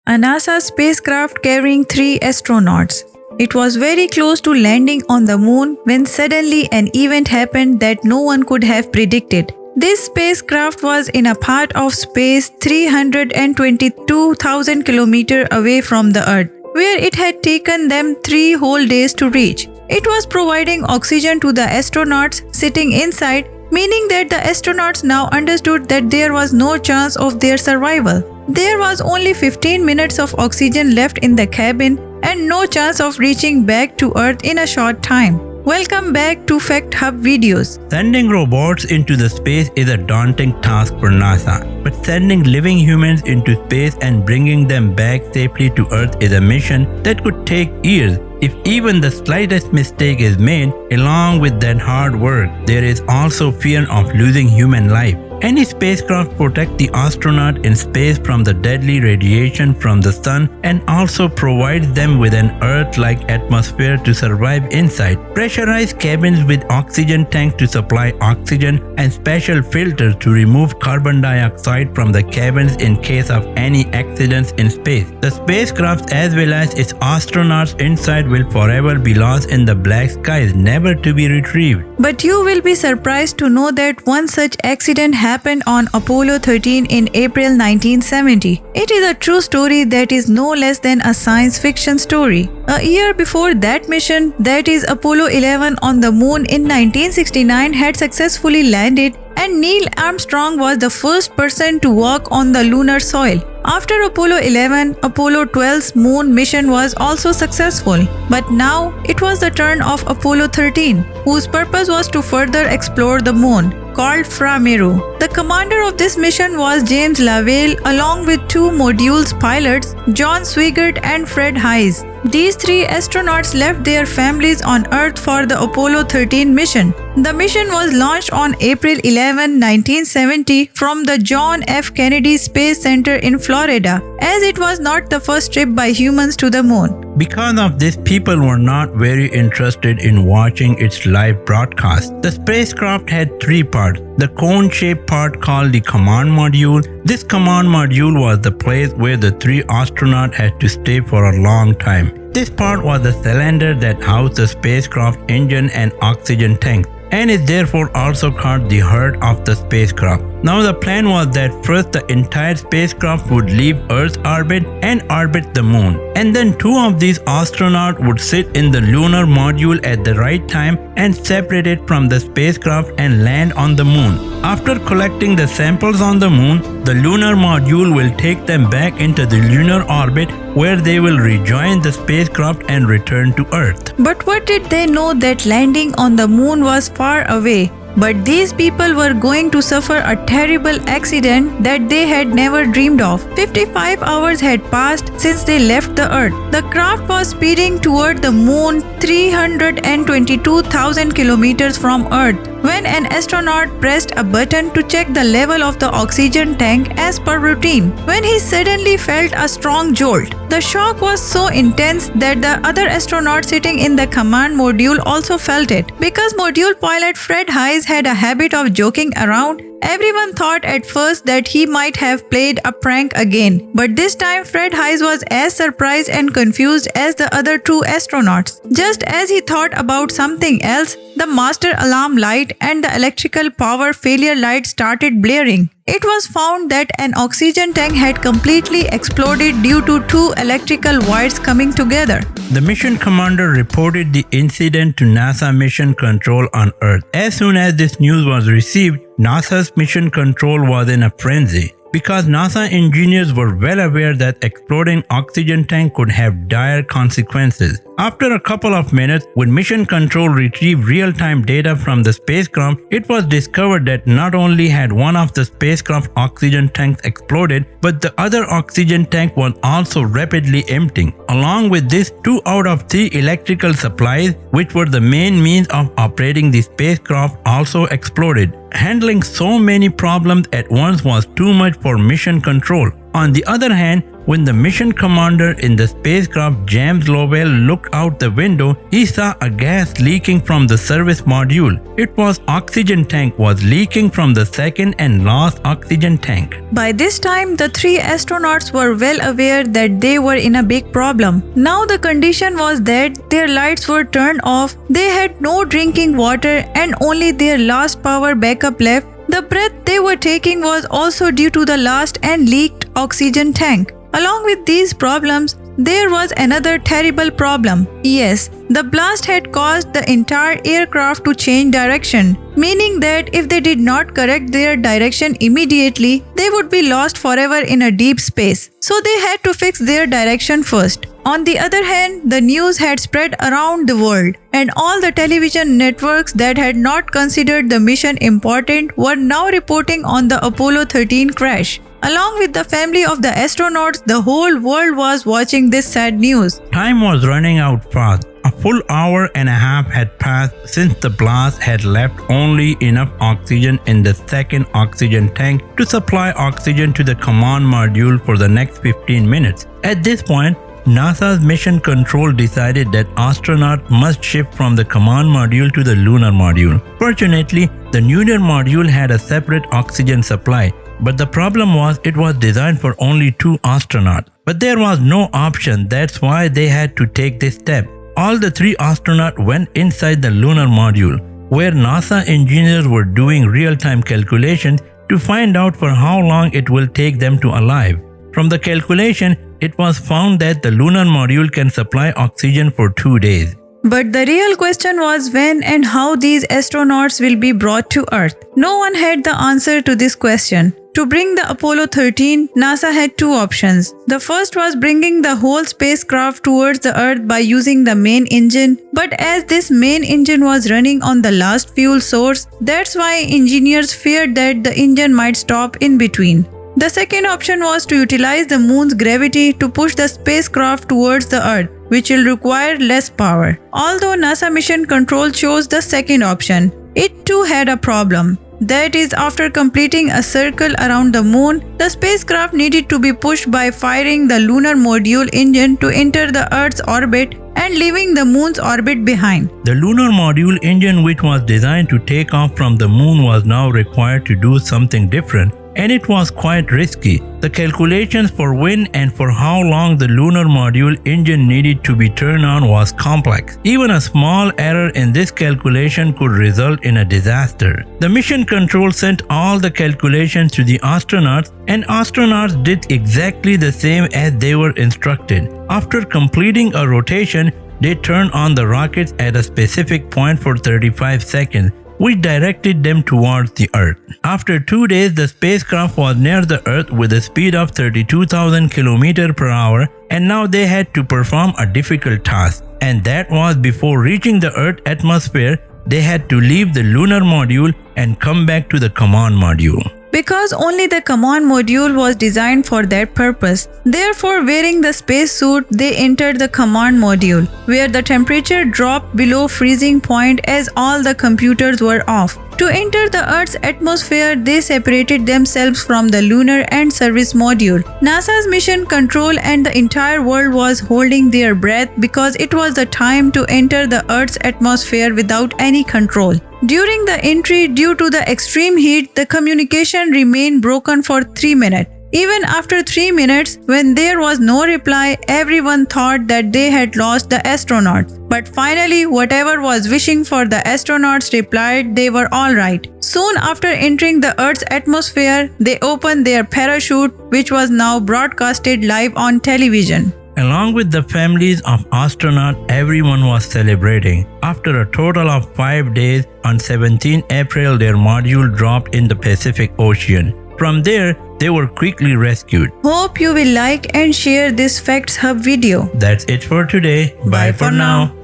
a NASA spacecraft carrying 3 astronauts. It was very close to landing on the moon when suddenly an event happened that no one could have predicted. This spacecraft was in a part of space 322,000 km away from the Earth, where it had taken them 3 whole days to reach. It was providing oxygen to the astronauts sitting inside, meaning that the astronauts now understood that there was no chance of their survival. There was only 15 minutes of oxygen left in the cabin and no chance of reaching back to Earth in a short time. Welcome back to Fact Hub videos. Sending robots into the space is a daunting task for NASA, but sending living humans into space and bringing them back safely to Earth is a mission that could take years. If even the slightest mistake is made, along with that hard work, there is also fear of losing human life. Any spacecraft protects the astronaut in space from the deadly radiation from the sun and also provides them with an Earth-like atmosphere to survive inside. Pressurized cabins with oxygen tanks to supply oxygen and special filters to remove carbon dioxide from the cabins in case of any accidents in space. The spacecraft as well as its astronauts inside will forever be lost in the black skies, never to be retrieved. But you will be surprised to know that one such accident happened on Apollo 13 in April 1970. It is a true story that is no less than a science fiction story. A year before that mission, that is Apollo 11 on the moon in 1969 had successfully landed, and Neil Armstrong was the first person to walk on the lunar soil. After Apollo 11, Apollo 12's moon mission was also successful. But now, it was the turn of Apollo 13, whose purpose was to further explore the moon, called Fra Meru. The commander of this mission was James Lovell, along with 2 module's pilots, John Swigert and Fred Haise. These 3 astronauts left their families on Earth for the Apollo 13 mission. The mission was launched on April 11, 1970 from the John F. Kennedy Space Center in Florida, as it was not the first trip by humans to the moon. Because of this, people were not very interested in watching its live broadcast. The spacecraft had 3 parts. The cone-shaped part called the command module. This command module was the place where the 3 astronauts had to stay for a long time. This part was the cylinder that housed the spacecraft engine and oxygen tank, and is therefore also called the heart of the spacecraft. Now the plan was that first the entire spacecraft would leave Earth's orbit and orbit the moon, and then 2 of these astronauts would sit in the lunar module at the right time and separate it from the spacecraft and land on the moon. After collecting the samples on the moon, the lunar module will take them back into the lunar orbit where they will rejoin the spacecraft and return to Earth. But what did they know that landing on the moon was far away? But these people were going to suffer a terrible accident that they had never dreamed of. 55 hours had passed since they left the Earth. The craft was speeding toward the moon 322,000 kilometers from Earth when an astronaut pressed a button to check the level of the oxygen tank as per routine, when he suddenly felt a strong jolt. The shock was so intense that the other astronaut sitting in the command module also felt it. Because module pilot Fred Haise had a habit of joking around, everyone thought at first that he might have played a prank again. But this time Fred Haise was as surprised and confused as the other 2 astronauts. Just as he thought about something else, the master alarm light and the electrical power failure light started blaring. It was found that an oxygen tank had completely exploded due to 2 electrical wires coming together. The mission commander reported the incident to NASA Mission Control on Earth. As soon as this news was received, NASA's Mission Control was in a frenzy, because NASA engineers were well aware that exploding oxygen tank could have dire consequences. After a couple of minutes, when Mission Control retrieved real-time data from the spacecraft, it was discovered that not only had one of the spacecraft oxygen tanks exploded, but the other oxygen tank was also rapidly emptying. Along with this, 2 out of 3 electrical supplies, which were the main means of operating the spacecraft, also exploded. Handling so many problems at once was too much for Mission Control. On the other hand, When the mission commander in the spacecraft, James Lovell, looked out the window, he saw a gas leaking from the service module. It was oxygen tank was leaking from the second and last oxygen tank. By this time, the three astronauts were well aware that they were in a big problem. Now the condition was that their lights were turned off, they had no drinking water, and only their last power backup left. The breath they were taking was also due to the last and leaked oxygen tank. Along with these problems, there was another terrible problem. Yes, the blast had caused the entire aircraft to change direction, meaning that if they did not correct their direction immediately, they would be lost forever in a deep space. So they had to fix their direction first. On the other hand, the news had spread around the world, and all the television networks that had not considered the mission important were now reporting on the Apollo 13 crash. Along with the family of the astronauts, the whole world was watching this sad news. Time was running out fast. A full hour and a half had passed since the blast had left only enough oxygen in the second oxygen tank to supply oxygen to the command module for the next 15 minutes. At this point, NASA's mission control decided that astronauts must shift from the command module to the lunar module. Fortunately, the lunar module had a separate oxygen supply, but the problem was it was designed for only 2 astronauts. But there was no option, that's why they had to take this step. All the 3 astronauts went inside the lunar module, where NASA engineers were doing real-time calculations to find out for how long it will take them to arrive. From the calculation, it was found that the lunar module can supply oxygen for 2 days. But the real question was when and how these astronauts will be brought to Earth. No one had the answer to this question. To bring the Apollo 13, NASA had 2 options. The first was bringing the whole spacecraft towards the Earth by using the main engine. But as this main engine was running on the last fuel source, that's why engineers feared that the engine might stop in between. The second option was to utilize the moon's gravity to push the spacecraft towards the Earth, which will require less power. Although NASA Mission Control chose the second option, it too had a problem. That is, after completing a circle around the moon, the spacecraft needed to be pushed by firing the lunar module engine to enter the Earth's orbit and leaving the moon's orbit behind. The lunar module engine, which was designed to take off from the moon, was now required to do something different, and it was quite risky. The calculations for when and for how long the lunar module engine needed to be turned on was complex. Even a small error in this calculation could result in a disaster. The mission control sent all the calculations to the astronauts, and astronauts did exactly the same as they were instructed. After completing a rotation, they turned on the rockets at a specific point for 35 seconds. which directed them towards the Earth. After 2 days, the spacecraft was near the Earth with a speed of 32,000 km per hour, and now they had to perform a difficult task. And that was before reaching the Earth atmosphere, they had to leave the lunar module and come back to the command module. Because only the command module was designed for that purpose. Therefore, wearing the spacesuit, they entered the command module, where the temperature dropped below freezing point as all the computers were off. To enter the Earth's atmosphere, they separated themselves from the lunar and service module. NASA's mission control and the entire world was holding their breath because it was the time to enter the Earth's atmosphere without any control. During the entry, due to the extreme heat, the communication remained broken for 3 minutes. Even after 3 minutes, when there was no reply, everyone thought that they had lost the astronauts. But finally, whatever was wishing for the astronauts replied they were alright. Soon after entering the Earth's atmosphere, they opened their parachute, which was now broadcasted live on television. Along with the families of astronauts, everyone was celebrating. After a total of 5 days, on 17 April, their module dropped in the Pacific Ocean. From there, they were quickly rescued. Hope you will like and share this Facts Hub video. That's it for today. Bye for now.